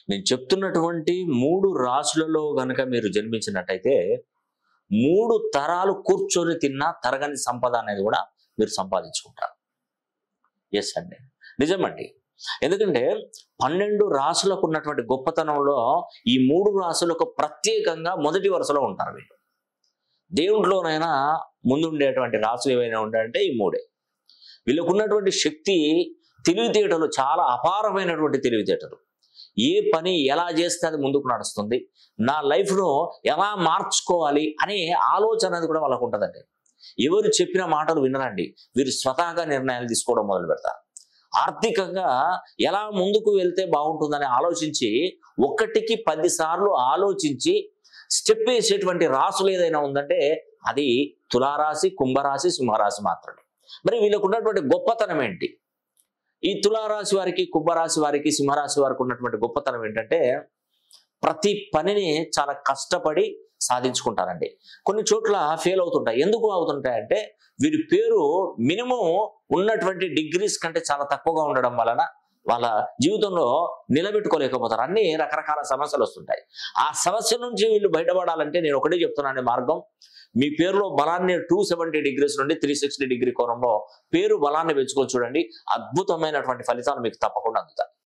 నేను చెప్తున్నటువంటి 3 రాశులలో గనక మీరు జన్మించినట్టయితే 3 తరాలు కూర్చొని తిన్నా తరగని సంపద అనేది కూడా మీరు సంపాదించుకుంటారు. ఎస్ అండి, నిజమండి. ఎందుకంటే 12 రాశులకు ఉన్నటువంటి గొప్పతనంలో ఈ 3 రాశులకు ప్రత్యేకంగా మొదటి వరుసలో ఉంటారు వీళ్ళు. దేవుంట్లోనైనా ముందుండేటువంటి రాశులు ఏవైనా ఉంటాయంటే ఈ 3. వీళ్ళకు ఉన్నటువంటి శక్తి, తెలివితేటలు చాలా అపారమైనటువంటి తెలివితేటలు. ఏ పని ఎలా చేస్తే అది ముందుకు నడుస్తుంది, నా లైఫ్ను ఎలా మార్చుకోవాలి అనే ఆలోచన అనేది కూడా వాళ్ళకు ఉంటుందండి. ఎవరు చెప్పిన మాటలు వినరండి, వీరు స్వతహాగా నిర్ణయాలు తీసుకోవడం మొదలు పెడతారు. ఆర్థికంగా ఎలా ముందుకు వెళ్తే బాగుంటుందని ఆలోచించి 1కి 10 సార్లు ఆలోచించి స్టెప్ వేసేటువంటి రాశులు ఏదైనా ఉందంటే అది తులారాశి, కుంభరాశి, సింహరాశి మాత్రమే. మరి వీళ్ళకు ఉన్నటువంటి గొప్పతనం ఏంటి? ఈ తులారాశి వారికి, కుంభరాశి వారికి, సింహరాశి వారికి ఉన్నటువంటి గొప్పతనం ఏంటంటే ప్రతి పనిని చాలా కష్టపడి సాధించుకుంటారండి. కొన్ని చోట్ల ఫెయిల్ అవుతుంటాయి. ఎందుకు అవుతుంటాయంటే వీరి పేరు మినిమం ఉన్నటువంటి డిగ్రీస్ కంటే చాలా తక్కువగా ఉండడం వలన వాళ్ళ జీవితంలో నిలబెట్టుకోలేకపోతారు. అన్ని రకరకాల సమస్యలు వస్తుంటాయి. ఆ సమస్య నుంచి వీళ్ళు బయటపడాలంటే నేను ఒకటే చెప్తున్నాను మార్గం. మీ పేరులో బలాన్ని 270 డిగ్రీస్ నుండి 360 డిగ్రీ కోణంలో పేరు బలాన్ని పెంచుకొని చూడండి. అద్భుతమైనటువంటి ఫలితాలు మీకు తప్పకుండా అందుతాయి.